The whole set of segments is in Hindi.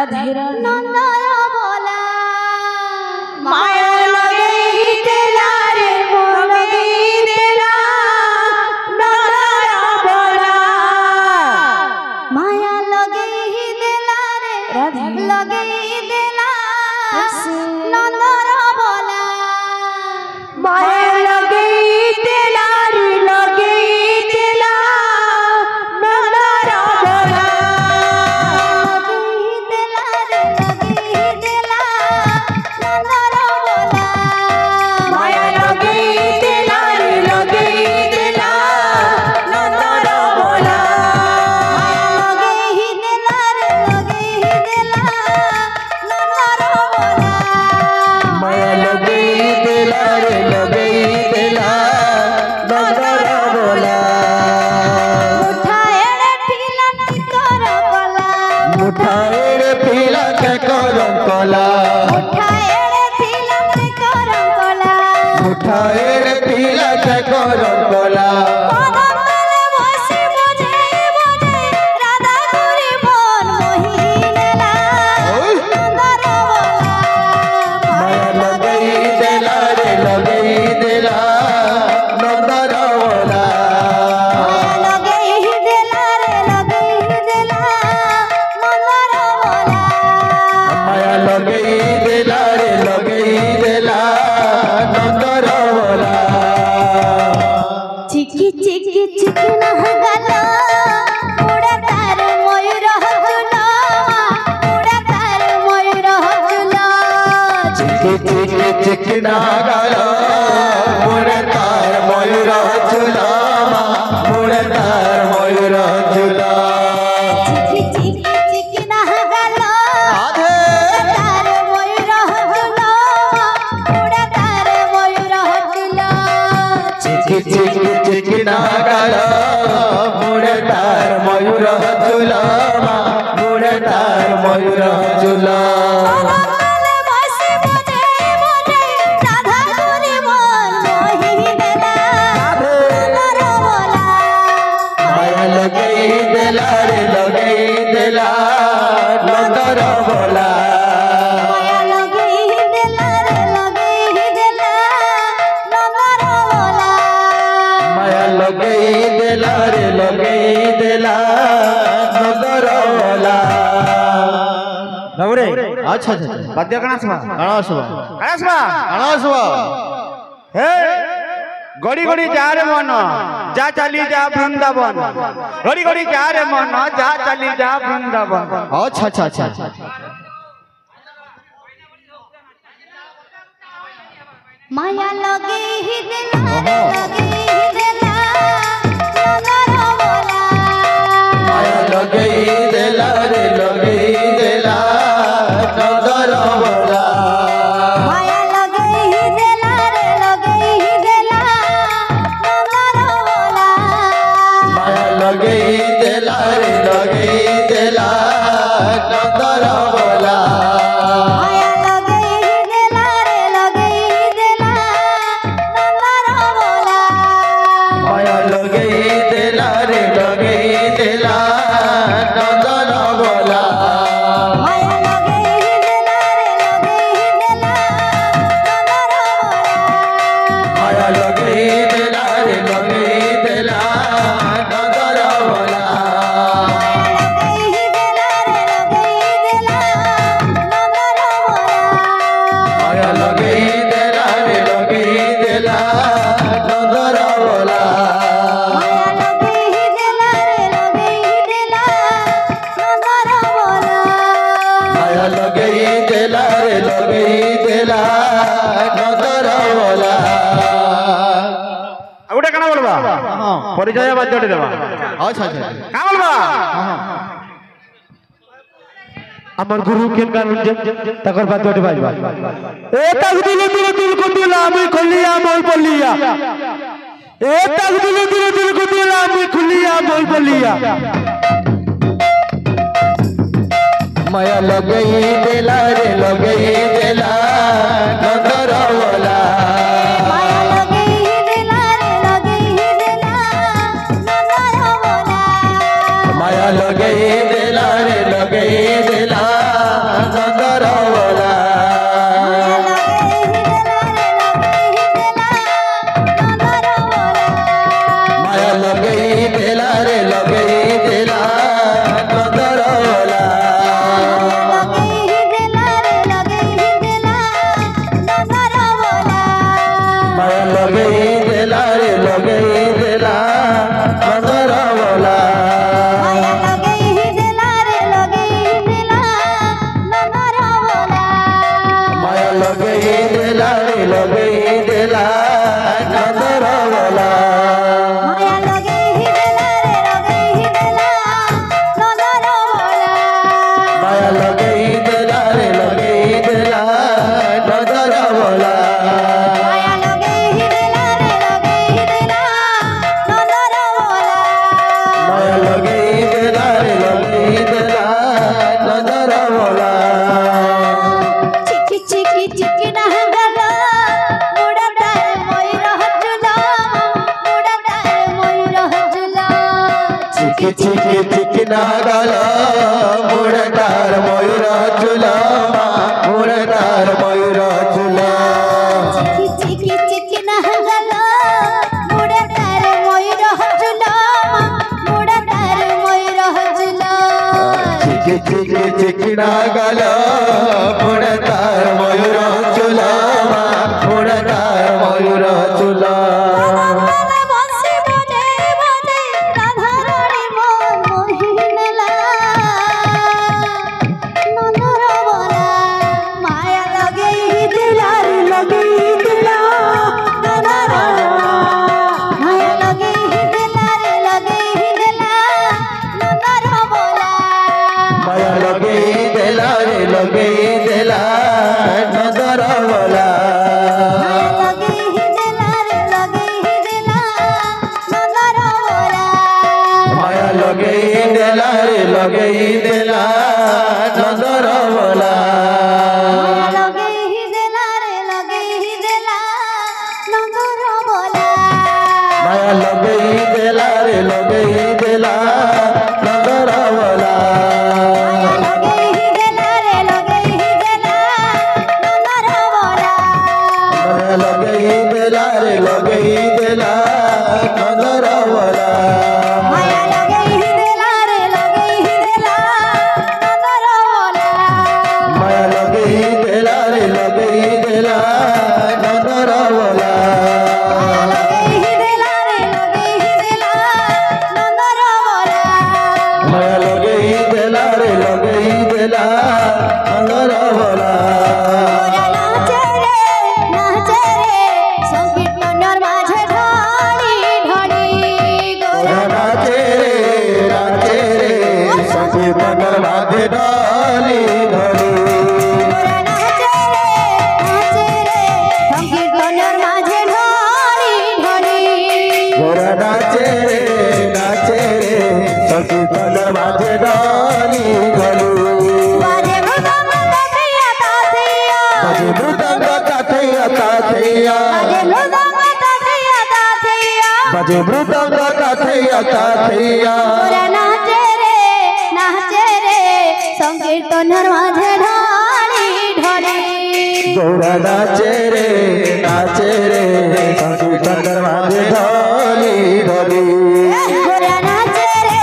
राधे राधे नंदर बोला माया लगे दिला रे लगे दिला नंदर बोला माया लगे दिला रे राधे लगे दिला नंदर बोला माया लगे दिला रे लगे दिला नंदर बोला माया लगे दिला रे लगे दिला नंदर बोला लगे दिला रे लगे दिला नंदर बोला माया लगे दिला रे लगे दिला नंदर बोला मुठाएड़े फिलन करम कला मुठाएड़ पीला के करम कोला मुठाएड़े फिलन करम कला कदम तले बसी बजे बजे राधा गोरी मन मोहिनेला नंदर बोला माया माया लगे दिला रे लगे दिला नंदर बोला लगे दिला रे लगे दिला नंदर बोला माया लगे दिला रे लगे दिला नंदर बोला चिकी चिकी चिकी नहगला उड़ा तार मयूर हगला उड़ा तार मयूर हगला चिकी चिकी चिकना गाला मोरे तार मयूर झूला मोरे तार मयूर झूला चिकी चिकी चिकी नहगला आधे तार मयूर हगला उड़ा तार मयूर हगला चिकी चिकी चिकना गाला मोरे तार मयूर झूला मोरे तार मयूर झूला कदमले बसी बजे बजे राधा गोरी मन मोहिनेला नंदर बोला माया लगे दिला रे लगे दिला नंदर बोला माया लगे दिला रे लगे दिला नंदर बोला माया लगे दिला रे लगे दिला नंदर बोला बाबूरे अच्छा अच्छा बाद्य कणा सभा हे गड़ी गड़ी जा रे मन जा चली जा वृंदावन गड़ी गड़ी जा रे मन जा चली जा वृंदावन अच्छा अच्छा अच्छा माया लगे दिला रे लगे दिला नंदर बोला माया लगे दिला रे लगे दिला नंदर बोला माया लगे दिला रे लगे दिला नंदर बोला माया लगे दिला रे लगे दिला नंदर बोला माया लगे दिला रे लगे दिला नंदर बोला माया लगे दिला रे लगे दिला नंदन बोला माया लगे दिला रे लगे दिला नंदर बोला माया लगे दिला रे लगे दिला नंदन बोला माया लगे दिला रे लगे दिला नंदन बोला माया लगे दिला रे लगे दिला नंदन बोला गोटे कणा बोलबा परिचय बाद्यटे देबा अच्छा अच्छा का बोलबा আমার গুরু কেন কারণ তখন বাদ্যটি বাজবা এ তাক দিলে দিলে দিল কো দিলা আমি খুলিয়া মই বলিয়া এ তাক দিলে দিলে দিল কো দিলা আমি খুলিয়া মই বলিয়া माया लगे दिला रे लगे दिला नंदन बोला माया लगे दिला रे लगे दिला नंदर बोला माया लगे दिला रे लगे दिला চিকি চিকি চিকি নাগাল মোড়ে তার ময়ূর চুল মোড়ে তার ময়ূর চুল চিকি চিকি না গেল মুড়ে তার ময়ূর চুল মুড়ে তার ময়ূর চুল চিকি চিকি চিকি নাগাল মোড়ে তার ময়ূর চুল মোড়ে তার ময়ূর চুল बाजे मृदंग काथैया काथैया नाचे रे संकीर्तनर माझे ढाली ढाली गौरा नाचे रे संकीर्तनर माझे ढाली ढाली गौरा नाचे रे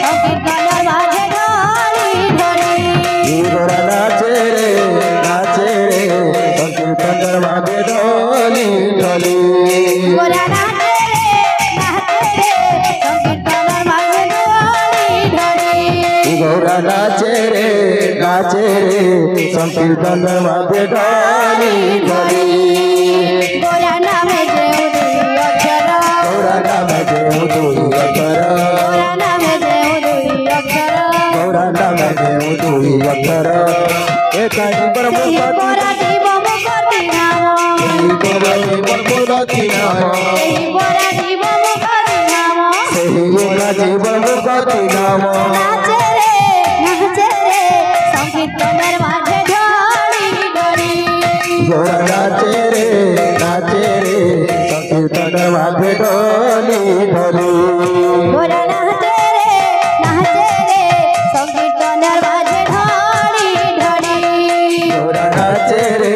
संकीर्तनर माझे ढाली ढाली गौरा नाचे रे संकीर्तनर माझे ढाली ढाली गौरा नाचे रे संकीर्तनर माझे ढाली ढाली गौरा नाचे रे संकीर्तनर माझे ढाली ढाली गौरा नामे जेऊ दुई अक्षर गौरा नामे जेऊ दुई अक्षर गौरा नामे जेऊ दुई अक्षर गौरा नामे जेऊ दुई अक्षर एकाई परमुखति गौरा जीव मुखति नाम गौरा जीव मुखति नाम गौरा जीव मुखति नाम सेही गौरा जीव मुखति नाम नाचे रे संकीर्तनर माझे ढाली ढाली गौरा नाचे रे संकीर्तनर माझे ढाली ढाली गौरा नाचे रे संकीर्तनर माझे ढाली ढाली गौरा नाचे रे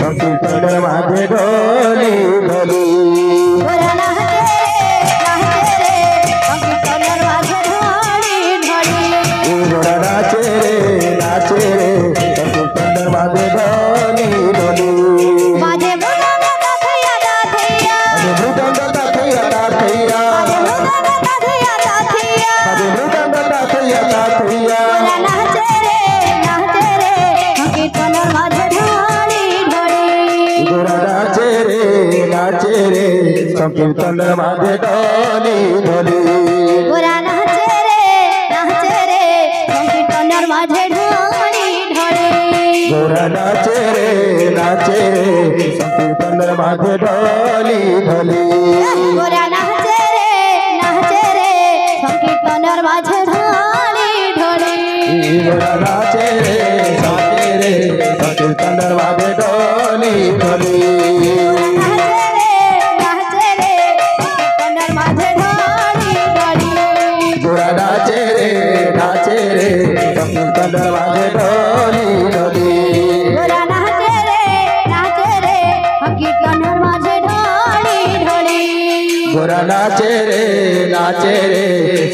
संकीर्तनर माझे ढाली ढाली गौरा नाचे रे संकीर्तनर माझे ढाली ढाली गौरा नाचे रे संकीर्तनर माझे ढाली ढाली माझे मृदंग ताथैया ताथैया मृदंग ताथैया ताथैया माझे मृदंग ताथैया ताथैया मृदंग ताथैया ताथैया गौरा नाचे रे संकीर्तनर माझे ढाली ढाली गौरा नाचे रे संकीर्तनर माझे ढाली ढाली गौरा नाचे रे संकीर्तनर माझे ढाली ढाली गौरा नाचे रे संकीर्तनर माझे ढाली ढाली गौरा नाचे रे संकीर्तनर माझे ढाली ढाली गौरा नाचे रे संकीर्तनर माझे ढाली ढाली नाचे रे संकीर्तनर माझे গোরা নাচে রে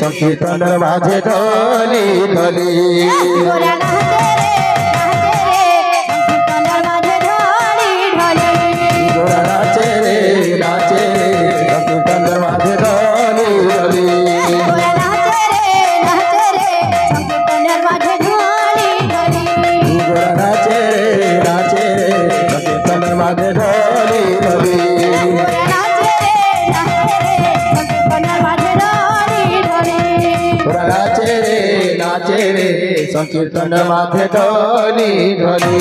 সংকীর্তন মাঝে ঢলি ঢলি গোরা নাচে রে সংকীর্তনের মাঝে ঢলি ঢলি গোরা নাচে রে সংকীর্তন মাঝে ঢলি ঢলি গোরা নাচে রে সংকীর্তনের মাঝে ঢলি ঢলি গোরা নাচে রে সংকীর্তন মাঝে ঢলি ঢলি গোরা নাচে রে সংকীর্তনের মাঝে ঢলি ঢলি গোরা নাচে রে সংকীর্তন মাঝে ঢলি ঢলি